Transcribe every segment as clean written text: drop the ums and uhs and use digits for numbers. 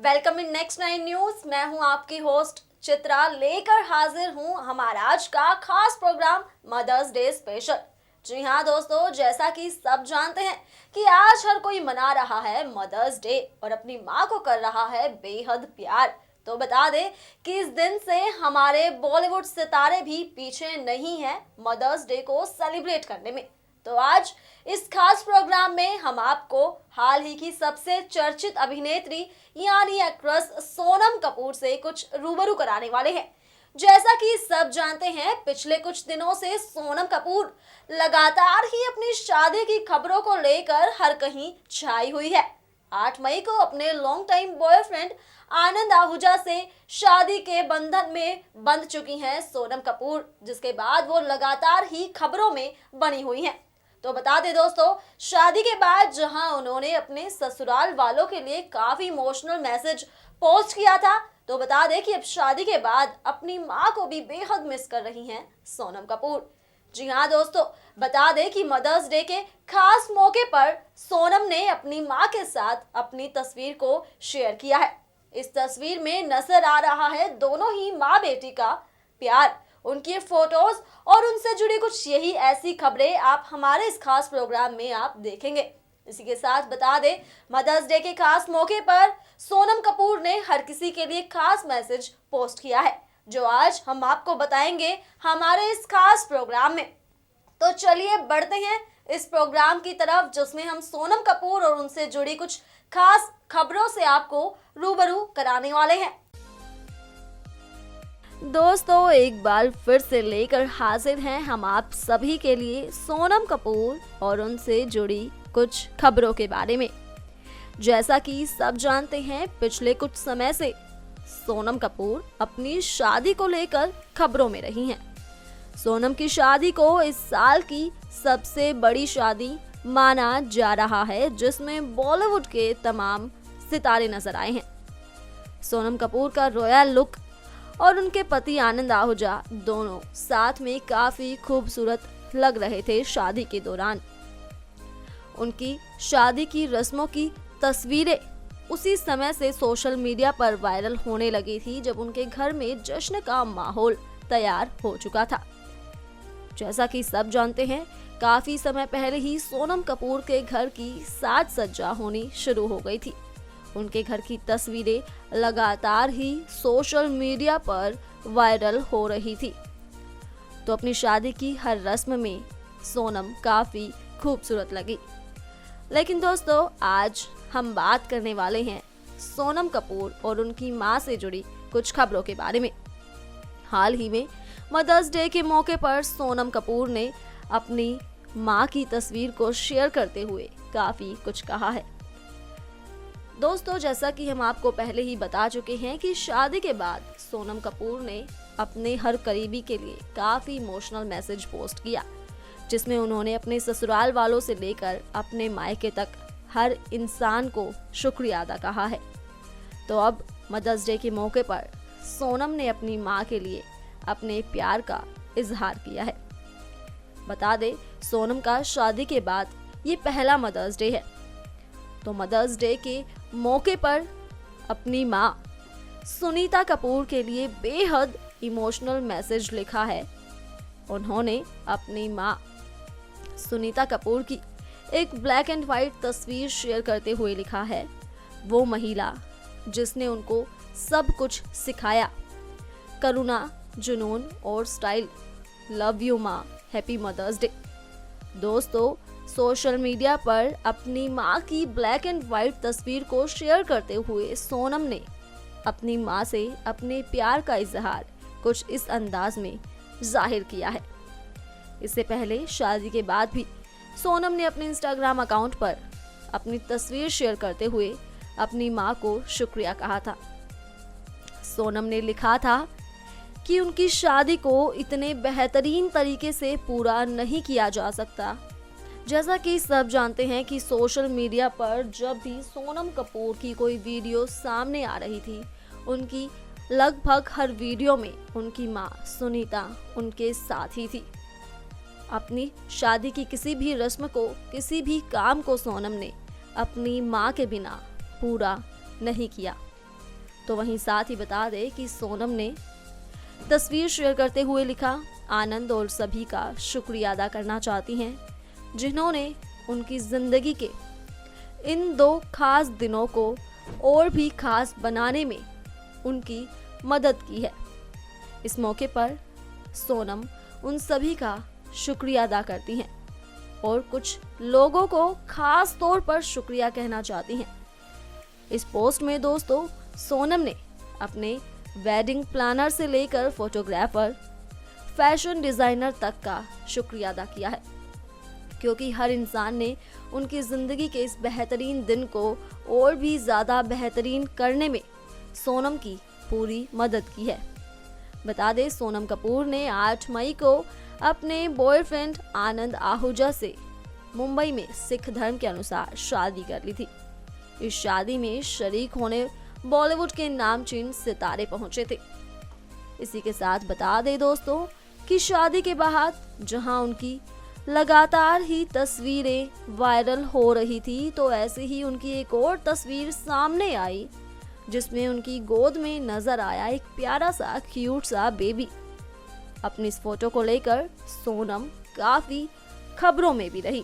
Welcome in next 9 news. मैं हूं आपकी होस्ट चित्रा, लेकर हाजिर हूं हमारा आज का खास प्रोग्राम मदर्स डे स्पेशल। जी हां दोस्तों, जैसा कि सब जानते हैं कि आज हर कोई मना रहा है मदर्स डे और अपनी माँ को कर रहा है बेहद प्यार। तो बता दें कि इस दिन से हमारे बॉलीवुड सितारे भी पीछे नहीं हैं मदर्स डे को सेलिब्रेट करने में। तो आज इस खास प्रोग्राम में हम आपको हाल ही की सबसे चर्चित अभिनेत्री यानी एक्ट्रेस सोनम कपूर से कुछ रूबरू कराने वाले हैं। जैसा कि सब जानते हैं, पिछले कुछ दिनों से सोनम कपूर लगातार ही अपनी शादी की खबरों को लेकर हर कहीं छाई हुई है। 8 मई को अपने लॉन्ग टाइम बॉयफ्रेंड आनंद आहूजा से शादी के बंधन में बंध चुकी हैं सोनम कपूर, जिसके बाद वो लगातार ही खबरों में बनी हुई हैं। तो बता दें दोस्तों, शादी के बाद जहां उन्होंने अपने ससुराल वालों के लिए काफी इमोशनल मैसेज पोस्ट किया था, तो बता दें कि अब शादी के बाद अपनी मां को भी बेहद मिस कर रही हैं सोनम कपूर। जी हाँ दोस्तों, बता दें कि मदर्स डे के खास मौके पर सोनम ने अपनी मां के साथ अपनी तस्वीर को शेयर किया है। इस तस्वीर में नजर आ रहा है दोनों ही माँ बेटी का प्यार। उनकी फोटोज और उनसे जुड़ी कुछ यही ऐसी खबरें आप हमारे इस खास प्रोग्राम में आप देखेंगे। इसी के साथ बता दें, मदर्स डे के खास मौके पर सोनम कपूर ने हर किसी के लिए खास मैसेज पोस्ट किया है, जो आज हम आपको बताएंगे हमारे इस खास प्रोग्राम में। तो चलिए बढ़ते हैं इस प्रोग्राम की तरफ, जिसमें हम सोनम कपूर और उनसे जुड़ी कुछ खास खबरों से आपको रूबरू कराने वाले हैं। दोस्तों, एक बार फिर से लेकर हाजिर हैं हम आप सभी के लिए सोनम कपूर और उनसे जुड़ी कुछ खबरों के बारे में। जैसा कि सब जानते हैं, पिछले कुछ समय से सोनम कपूर अपनी शादी को लेकर खबरों में रही हैं। सोनम की शादी को इस साल की सबसे बड़ी शादी माना जा रहा है, जिसमें बॉलीवुड के तमाम सितारे नजर आए हैं। सोनम कपूर का रॉयल लुक और उनके पति आनंद आहूजा दोनों साथ में काफी खूबसूरत लग रहे थे शादी के दौरान। उनकी शादी की रस्मों की तस्वीरें उसी समय से सोशल मीडिया पर वायरल होने लगी थी, जब उनके घर में जश्न का माहौल तैयार हो चुका था। जैसा कि सब जानते हैं, काफी समय पहले ही सोनम कपूर के घर की साज सज्जा होनी शुरू हो गई थी। उनके घर की तस्वीरें लगातार ही सोशल मीडिया पर वायरल हो रही थी। तो अपनी शादी की हर रस्म में सोनम काफी खूबसूरत लगी। लेकिन दोस्तों, आज हम बात करने वाले हैं सोनम कपूर और उनकी मां से जुड़ी कुछ खबरों के बारे में। हाल ही में मदर्स डे के मौके पर सोनम कपूर ने अपनी मां की तस्वीर को शेयर करते हुए काफी कुछ कहा है। दोस्तों, जैसा कि हम आपको पहले ही बता चुके हैं कि शादी के बाद सोनम कपूर ने अपने हर करीबी के लिए काफी इमोशनल मैसेज पोस्ट किया, जिसमें उन्होंने अपने ससुराल वालों से लेकर अपने मायके तक हर इंसान को शुक्रिया अदा कहा है। तो अब मदर्स डे के मौके पर सोनम ने अपनी मां के लिए अपने प्यार का इजहार किया है। बता दें, सोनम का शादी के बाद ये पहला मदर्स डे है। तो मदर्स डे के मौके पर अपनी मां सुनीता कपूर के लिए बेहद इमोशनल मैसेज लिखा है। उन्होंने अपनी मां सुनीता कपूर की एक ब्लैक एंड व्हाइट तस्वीर शेयर करते हुए लिखा है, वो महिला जिसने उनको सब कुछ सिखाया, करुणा, जुनून और स्टाइल। लव यू मां, हैप्पी मदर्स डे। दोस्तों, सोशल मीडिया पर अपनी मां की ब्लैक एंड व्हाइट तस्वीर को शेयर करते हुए सोनम ने अपनी मां से अपने प्यार का इजहार कुछ इस अंदाज में जाहिर किया है। इससे पहले शादी के बाद भी सोनम ने अपने इंस्टाग्राम अकाउंट पर अपनी तस्वीर शेयर करते हुए अपनी मां को शुक्रिया कहा था। सोनम ने लिखा था कि उनकी शादी को इतने बेहतरीन तरीके से पूरा नहीं किया जा सकता। जैसा कि सब जानते हैं कि सोशल मीडिया पर जब भी सोनम कपूर की कोई वीडियो सामने आ रही थी, उनकी लगभग हर वीडियो में उनकी मां सुनीता उनके साथ ही थी। अपनी शादी की किसी भी रस्म को, किसी भी काम को सोनम ने अपनी मां के बिना पूरा नहीं किया। तो वहीं साथ ही बता दें कि सोनम ने तस्वीर शेयर करते हुए लिखा, आनंद और सभी का शुक्रिया अदा करना चाहती हैं जिन्होंने उनकी जिंदगी के इन 2 खास दिनों को और भी खास बनाने में उनकी मदद की है। इस मौके पर सोनम उन सभी का शुक्रिया अदा करती हैं और कुछ लोगों को खास तौर पर शुक्रिया कहना चाहती हैं। इस पोस्ट में दोस्तों सोनम ने अपने वेडिंग प्लानर से लेकर फोटोग्राफर, फैशन डिजाइनर तक का शुक्रिया अदा किया है, क्योंकि हर इंसान ने उनकी जिंदगी के इस बेहतरीन दिन को और भी ज्यादा बेहतरीन करने में सोनम की पूरी मदद की है। बता दें सोनम कपूर ने 8 मई को अपने बॉयफ्रेंड आनंद आहूजा से मुंबई में सिख धर्म के अनुसार शादी कर ली थी। इस शादी में शरीक होने बॉलीवुड के नामचीन सितारे पहुंचे थे। इसी के साथ बता दें दोस्तों कि शादी के बाद जहां उनकी लगातार ही तस्वीरें वायरल हो रही थी, तो ऐसे ही उनकी एक और तस्वीर सामने आई जिसमें उनकी गोद में नजर आया एक प्यारा सा क्यूट सा बेबी। अपनी इस फोटो को लेकर सोनम काफी खबरों में भी रही।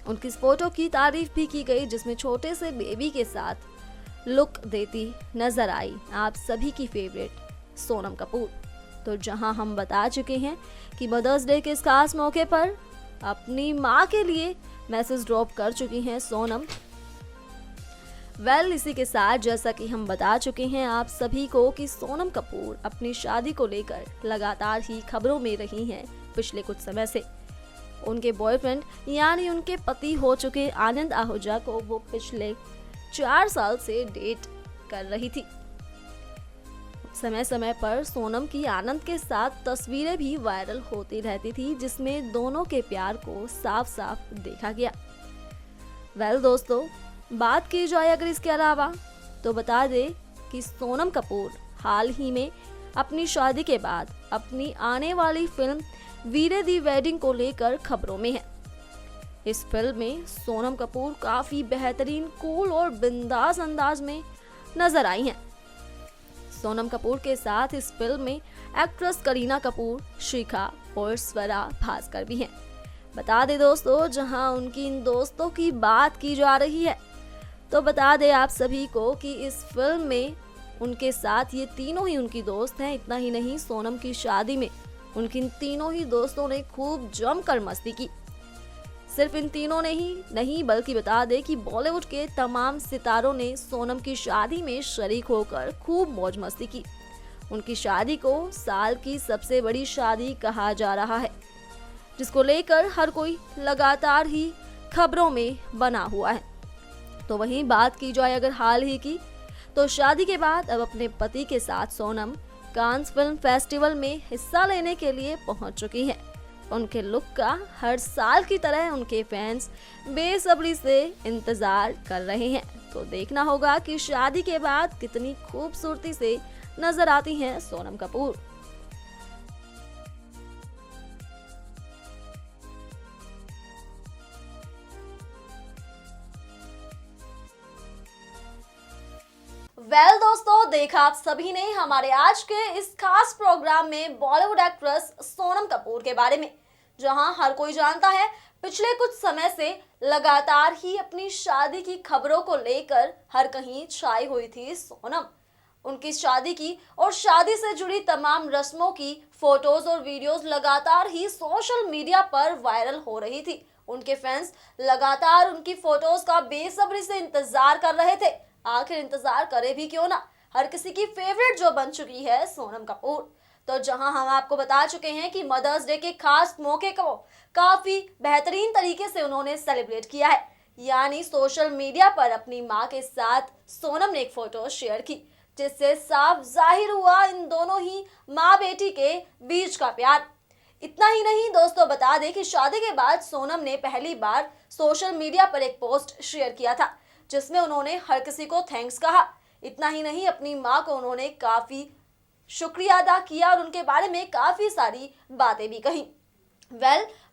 उनकी इस फोटो की तारीफ भी की गई जिसमें छोटे से बेबी के साथ लुक देती नजर आई आप सभी की फेवरेट सोनम कपूर। तो जहां हम बता चुके हैं कि मदर्स डे के इस खास मौके पर अपनी मां के लिए मैसेज ड्रॉप कर चुकी हैं सोनम। इसी के साथ जैसा कि हम बता चुके हैं आप सभी को कि सोनम कपूर अपनी शादी को लेकर लगातार ही खबरों में रही हैं पिछले कुछ समय से। उनके बॉयफ्रेंड यानी उनके पति हो चुके आनंद आहूजा को वो पिछले 4 साल से डेट कर रही थी। समय समय पर सोनम की आनंद के साथ तस्वीरें भी वायरल होती रहती थी जिसमें दोनों के प्यार को साफ साफ देखा गया। दोस्तों बात की जाए अगर इसके अलावा तो बता दें कि सोनम कपूर हाल ही में अपनी शादी के बाद अपनी आने वाली फिल्म वीरे दी वेडिंग को लेकर खबरों में है। इस फिल्म में सोनम कपूर काफी बेहतरीन कूल और बिंदास अंदाज में नजर आई हैं। सोनम कपूर के साथ इस फिल्म में एक्ट्रेस करीना कपूर, शिखा और स्वरा भास्कर भी हैं। बता दें दोस्तों जहां उनकी इन दोस्तों की बात की जा रही है तो बता दें आप सभी को कि इस फिल्म में उनके साथ ये तीनों ही उनकी दोस्त हैं। इतना ही नहीं सोनम की शादी में उनकी इन तीनों ही दोस्तों ने खूब जमकर मस्ती की। सिर्फ इन तीनों ने ही नहीं बल्कि बता दें कि बॉलीवुड के तमाम सितारों ने सोनम की शादी में शरीक होकर खूब मौज मस्ती की। उनकी शादी को साल की सबसे बड़ी शादी कहा जा रहा है जिसको लेकर हर कोई लगातार ही खबरों में बना हुआ है। तो वहीं बात की जाए अगर हाल ही की तो शादी के बाद अब अपने पति के साथ सोनम कांस फिल्म फेस्टिवल में हिस्सा लेने के लिए पहुंच चुकी हैं। उनके लुक का हर साल की तरह उनके फैंस बेसब्री से इंतजार कर रहे हैं। तो देखना होगा कि शादी के बाद कितनी खूबसूरती से नजर आती हैं सोनम कपूर। दोस्तों देखा आप सभी ने हमारे आज के इस खास प्रोग्राम में बॉलीवुड एक्ट्रेस सोनम कपूर के बारे में, जहां हर कोई जानता है पिछले कुछ समय से लगातार ही अपनी शादी की खबरों को लेकर हर कहीं छाई हुई थी सोनम। उनकी शादी की और शादी से जुड़ी तमाम रस्मों की फोटोज और वीडियोस लगातार ही सोशल मीडिया पर वायरल हो रही थी। उनके फैंस लगातार उनकी फोटोज का बेसब्री से इंतजार कर रहे थे। आखिर इंतजार करे भी क्यों ना, हर किसी की फेवरेट जो बन चुकी है सोनम कपूर। तो जहां हम आपको बता चुके हैं कि मदर्स डे के खास मौके को काफी बेहतरीन तरीके से उन्होंने सेलिब्रेट किया है, यानी सोशल मीडिया पर अपनी मां के साथ सोनम ने एक फोटो शेयर की जिससे साफ जाहिर हुआ इन दोनों ही माँ बेटी के बीच का प्यार। इतना ही नहीं दोस्तों बता दें कि शादी के बाद सोनम ने पहली बार सोशल मीडिया पर एक पोस्ट शेयर किया था जिसमें उन्होंने हर किसी को थैंक्स कहा। इतना ही नहीं अपनी मां को उन्होंने काफी शुक्रिया अदा किया और उनके बारे में काफी सारी बातें भी कही।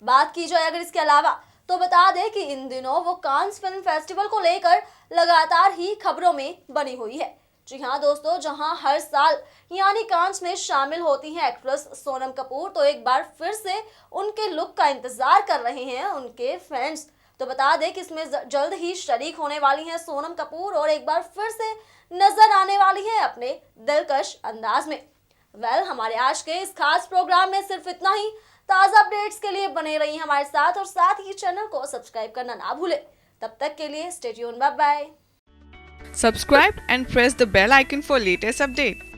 बात की जाए अगर इसके अलावा तो बता दें कि इन दिनों वो कांस फिल्म फेस्टिवल को लेकर लगातार ही खबरों में बनी हुई है, जी हाँ दोस्तों, जहां हर साल यानी कांच में शामिल होती हैं एक्ट्रेस सोनम कपूर, तो एक बार फिर से उनके लुक का इंतजार कर रहे हैं उनके फैंस। तो बता दें कि इसमें जल्द ही शरीक होने वाली हैं सोनम कपूर और एक बार फिर से नजर आने वाली हैं अपने दिलकश अंदाज में। हमारे आज के इस खास प्रोग्राम में सिर्फ इतना ही। ताज़ा अपडेट्स के लिए बने रहिए हमारे साथ और साथ ही चैनल को सब्सक्राइब करना ना भूलें। तब तक के लिए stay tuned, bye bye. Subscribe and press the bell icon for latest update.